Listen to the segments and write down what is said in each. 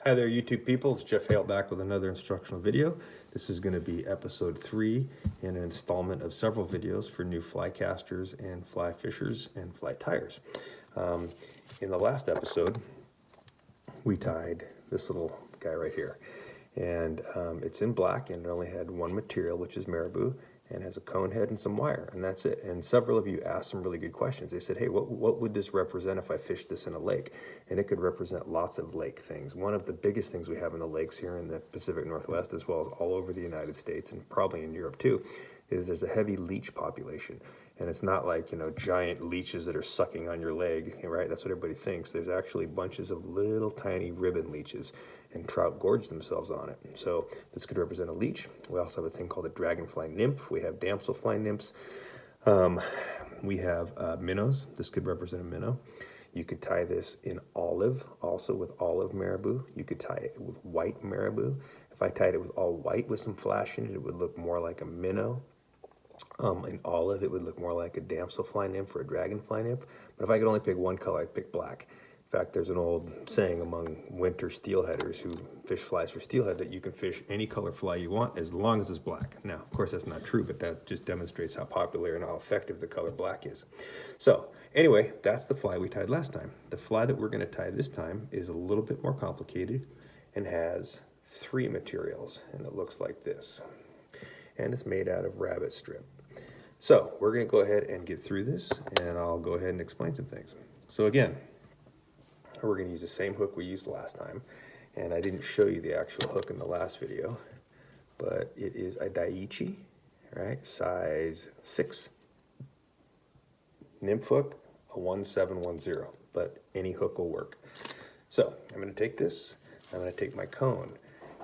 Hi there, YouTube people. It's Jeff Hale back with another instructional video. This is going to be episode 3 in an installment of several videos for new fly casters and fly fishers and fly tiers. In the last episode, we tied this little guy right here. And it's in black and it only had one material, which is marabou, and has a cone head and some wire, and that's it. And several of you asked some really good questions. They said, hey, what would this represent if I fished this in a lake? And it could represent lots of lake things. One of the biggest things we have in the lakes here in the Pacific Northwest, as well as all over the United States and probably in Europe too, is there's a heavy leech population. And it's not like, giant leeches that are sucking on your leg, right? That's what everybody thinks. There's actually bunches of little tiny ribbon leeches, and trout gorge themselves on it. So this could represent a leech. We also have a thing called a dragonfly nymph. We have damselfly nymphs. We have minnows. This could represent a minnow. You could tie this in olive, also with olive marabou. You could tie it with white marabou. If I tied it with all white with some flash in it, it would look more like a minnow. In olive, it would look more like a damselfly nymph or a dragonfly nymph. But if I could only pick one color, I'd pick black. In fact, there's an old saying among winter steelheaders who fish flies for steelhead that you can fish any color fly you want as long as it's black. Now, of course, that's not true, but that just demonstrates how popular and how effective the color black is. So anyway, that's the fly we tied last time. The fly that we're going to tie this time is a little bit more complicated and has 3 materials, and it looks like this. And it's made out of rabbit strip. So we're going to go ahead and get through this, and I'll go ahead and explain some things. So again, we're going to use the same hook we used last time, and I didn't show you the actual hook in the last video, but it is a Daiichi, right, size 6 nymph hook, a 1710, but any hook will work. So I'm going to take this, I'm going to take my cone,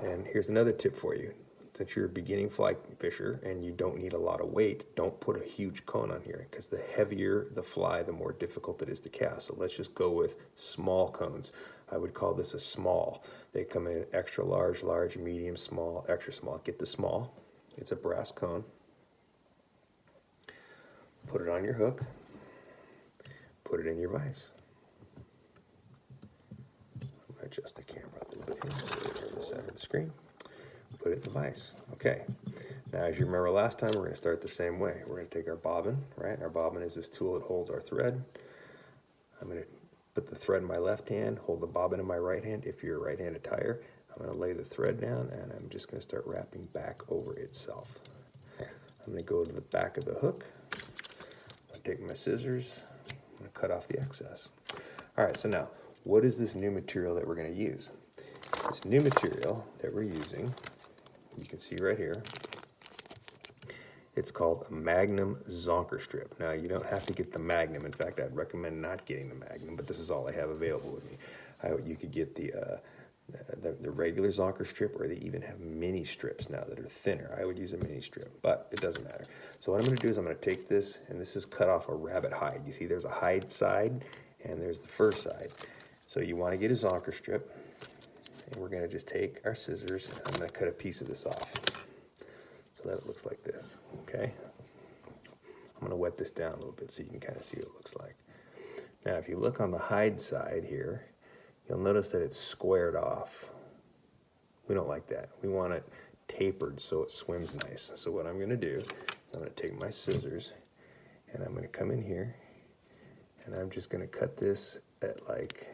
and here's another tip for you. Since you're a beginning fly fisher and you don't need a lot of weight, don't put a huge cone on here, because the heavier the fly, the more difficult it is to cast. So let's just go with small cones. I would call this a small. They come in extra large, large, medium, small, extra small. Get the small. It's a brass cone. Put it on your hook. Put it in your vise. I'm going to adjust the camera a little bit here. Put it in the center of the screen. Put it in the vise. Okay. Now, as you remember last time, we're going to start the same way. We're going to take our bobbin, right? Our bobbin is this tool that holds our thread. I'm going to put the thread in my left hand, hold the bobbin in my right hand. If you're a right-handed tier, I'm going to lay the thread down, and I'm just going to start wrapping back over itself. I'm going to go to the back of the hook. I'm going to take my scissors. I'm going to cut off the excess. All right, so now, what is this new material that we're going to use? This new material that we're using, you can see right here, it's called a Magnum Zonker Strip. Now, you don't have to get the Magnum. In fact, I'd recommend not getting the Magnum, but this is all I have available with me. You could get the regular Zonker Strip, or they even have mini strips now that are thinner. I would use a mini strip, but it doesn't matter. So what I'm going to do is I'm going to take this, and this is cut off a rabbit hide. You see there's a hide side, and there's the fur side. So you want to get a Zonker Strip. And we're going to just take our scissors, and I'm going to cut a piece of this off so that it looks like this, okay? I'm going to wet this down a little bit so you can kind of see what it looks like. Now, if you look on the hide side here, you'll notice that it's squared off. We don't like that. We want it tapered so it swims nice. So what I'm going to do is I'm going to take my scissors, and I'm going to come in here, and I'm just going to cut this at like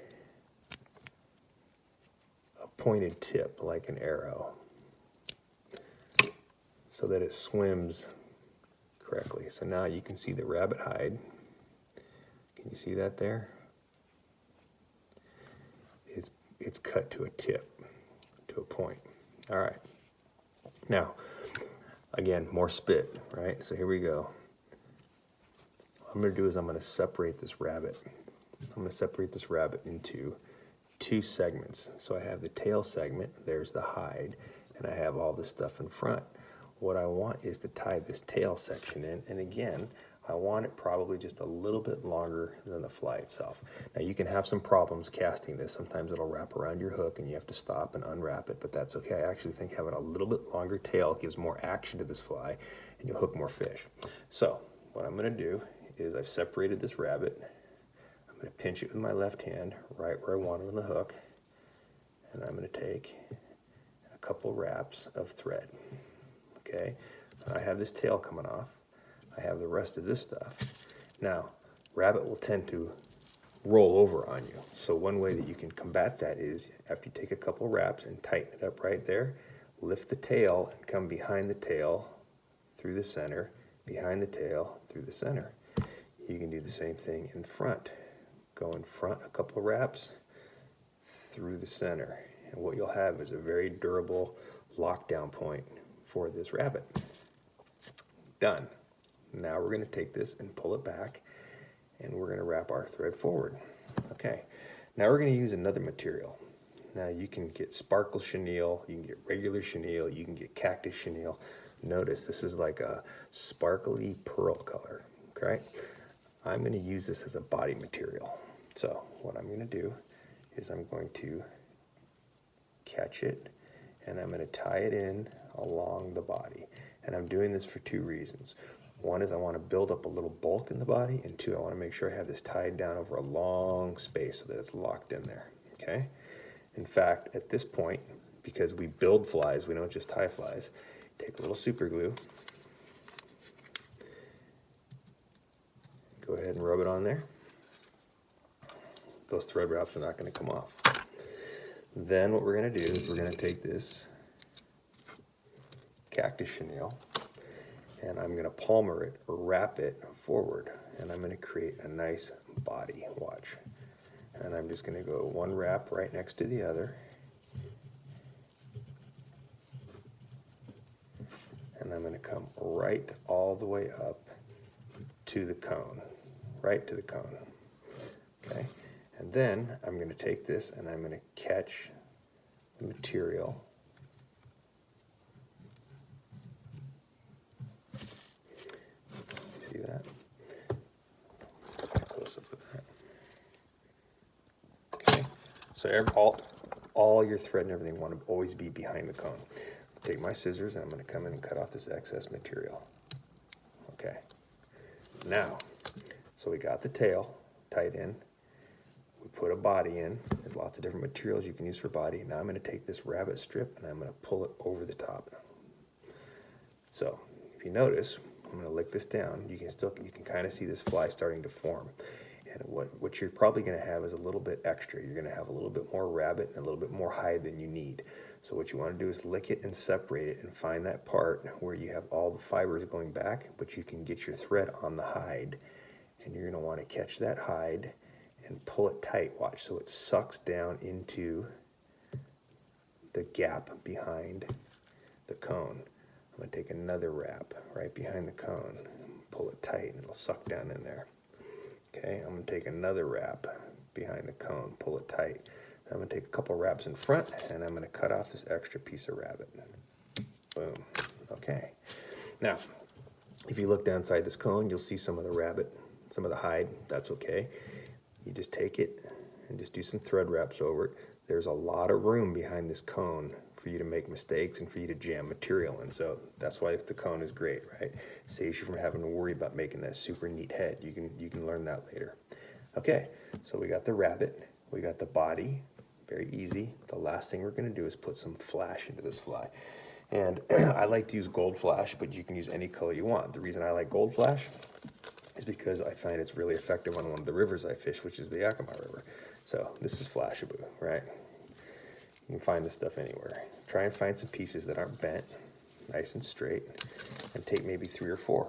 pointed tip, like an arrow, so that it swims correctly. So now you can see the rabbit hide. Can you see that there? It's cut to a tip, to a point. All right. Now, again, more spit, right? So here we go. What I'm going to do is I'm going to separate this rabbit. I'm going to separate this rabbit into 2 segments. So I have the tail segment, there's the hide, and I have all this stuff in front. What I want is to tie this tail section in, and again, I want it probably just a little bit longer than the fly itself. Now you can have some problems casting this. Sometimes it'll wrap around your hook and you have to stop and unwrap it, but that's okay. I actually think having a little bit longer tail gives more action to this fly and you'll hook more fish. So what I'm going to do is I've separated this rabbit. I'm going to pinch it with my left hand right where I want it on the hook, and I'm going to take a couple wraps of thread. Okay, so I have this tail coming off. I have the rest of this stuff. Now, rabbit will tend to roll over on you. So one way that you can combat that is after you take a couple wraps and tighten it up right there, lift the tail and come behind the tail through the center, behind the tail through the center. You can do the same thing in front. Go in front a couple of wraps through the center. And what you'll have is a very durable lockdown point for this rabbit. Done. Now we're going to take this and pull it back, and we're going to wrap our thread forward. Okay, now we're going to use another material. Now you can get sparkle chenille, you can get regular chenille, you can get cactus chenille. Notice this is like a sparkly pearl color, okay? I'm going to use this as a body material. So what I'm going to do is I'm going to catch it, and I'm going to tie it in along the body. And I'm doing this for two reasons. One is I want to build up a little bulk in the body, and two, I want to make sure I have this tied down over a long space so that it's locked in there, okay? In fact, at this point, because we build flies, we don't just tie flies, take a little super glue, go ahead and rub it on there. Those thread wraps are not going to come off. Then what we're going to do is we're going to take this cactus chenille, and I'm going to palmer it or wrap it forward, and I'm going to create a nice body. Watch. And I'm just going to go one wrap right next to the other, and I'm going to come right all the way up to the cone, right to the cone. Okay, and then I'm going to take this and I'm going to catch the material. See that? Close up with that. Okay, so all your thread and everything want to always be behind the cone. Take my scissors and I'm going to come in and cut off this excess material. Okay, now, so we got the tail tied in. We put a body in. There's lots of different materials you can use for body. Now I'm going to take this rabbit strip and I'm going to pull it over the top. So if you notice, I'm going to lick this down. You can kind of see this fly starting to form. And what you're probably going to have is a little bit extra. You're going to have a little bit more rabbit and a little bit more hide than you need. So what you want to do is lick it and separate it and find that part where you have all the fibers going back, but you can get your thread on the hide. And you're going to want to catch that hide and pull it tight. Watch, so it sucks down into the gap behind the cone. I'm going to take another wrap right behind the cone, pull it tight, and it'll suck down in there. Okay, I'm going to take another wrap behind the cone, pull it tight. I'm going to take a couple wraps in front, and I'm going to cut off this extra piece of rabbit. Boom. Okay. Now, if you look down inside this cone, you'll see some of the rabbit, some of the hide. That's okay. You just take it and just do some thread wraps over it. There's a lot of room behind this cone for you to make mistakes and for you to jam material in. So that's why the cone is great, right? Saves you from having to worry about making that super neat head. You can learn that later. Okay, so we got the rabbit, we got the body, very easy. The last thing we're gonna do is put some flash into this fly. And I like to use gold flash, but you can use any color you want. The reason I like gold flash is because I find it's really effective on one of the rivers I fish, which is the Yakima River. So this is Flashabou, right? You can find this stuff anywhere. Try and find some pieces that aren't bent, nice and straight, and take maybe 3 or 4.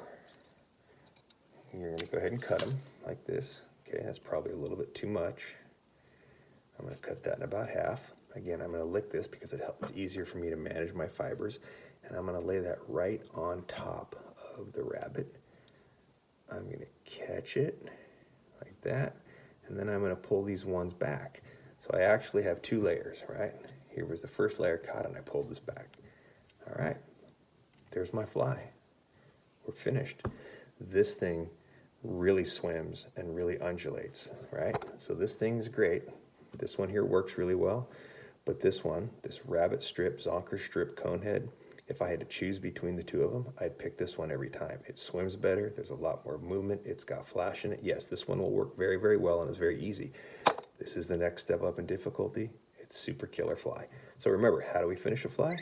You're gonna go ahead and cut them like this. Okay, that's probably a little bit too much. I'm gonna cut that in about half. Again, I'm gonna lick this because it's easier for me to manage my fibers, and I'm gonna lay that right on top of the rabbit. I'm gonna catch it like that, and then I'm gonna pull these ones back. So I actually have 2 layers, right? Here was the first layer cut, and I pulled this back. All right, there's my fly. We're finished. This thing really swims and really undulates, right? So this thing's great. This one here works really well, but this one, this rabbit strip, zonker strip, conehead, if I had to choose between the 2 of them, I'd pick this one every time. It swims better, there's a lot more movement, it's got flash in it. Yes, this one will work very, very well and is very easy. This is the next step up in difficulty. It's super killer fly. So remember, how do we finish a fly?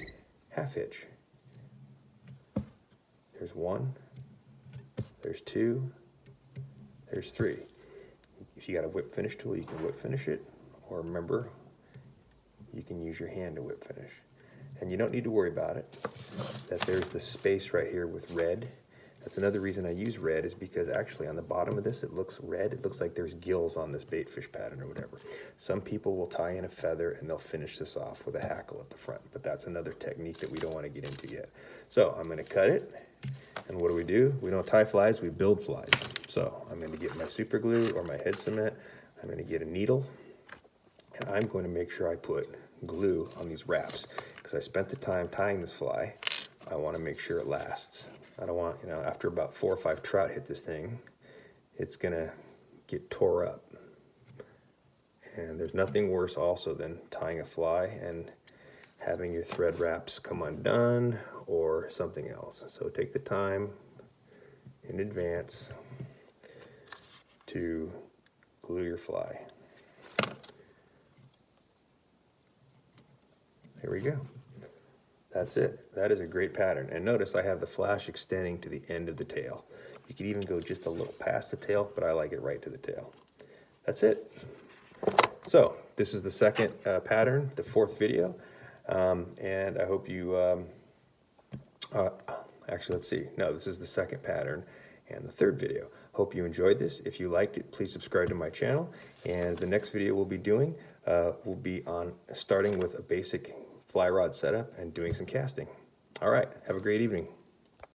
Half hitch. There's one, there's two, there's three. If you got a whip finish tool, you can whip finish it, or remember, you can use your hand to whip finish. And you don't need to worry about it, that there's the space right here with red. That's another reason I use red, is because actually on the bottom of this, it looks red. It looks like there's gills on this bait fish pattern or whatever. Some people will tie in a feather and they'll finish this off with a hackle at the front, but that's another technique that we don't want to get into yet. So I'm gonna cut it, and what do? We don't tie flies, we build flies. So I'm gonna get my super glue or my head cement, I'm gonna get a needle, and I'm going to make sure I put glue on these wraps, because I spent the time tying this fly. I want to make sure it lasts. I don't want, after about 4 or 5 trout hit this thing, it's gonna get tore up. And there's nothing worse also than tying a fly and having your thread wraps come undone or something else. So take the time in advance to glue your fly. There we go. That's it. That is a great pattern. And notice I have the flash extending to the end of the tail. You could even go just a little past the tail, but I like it right to the tail. That's it. So this is the second pattern, the 4th video. And I hope you, actually, let's see. No, this is the 2nd pattern and the 3rd video. Hope you enjoyed this. If you liked it, please subscribe to my channel. And the next video we'll be doing will be on starting with a basic fly rod setup and doing some casting. All right, have a great evening.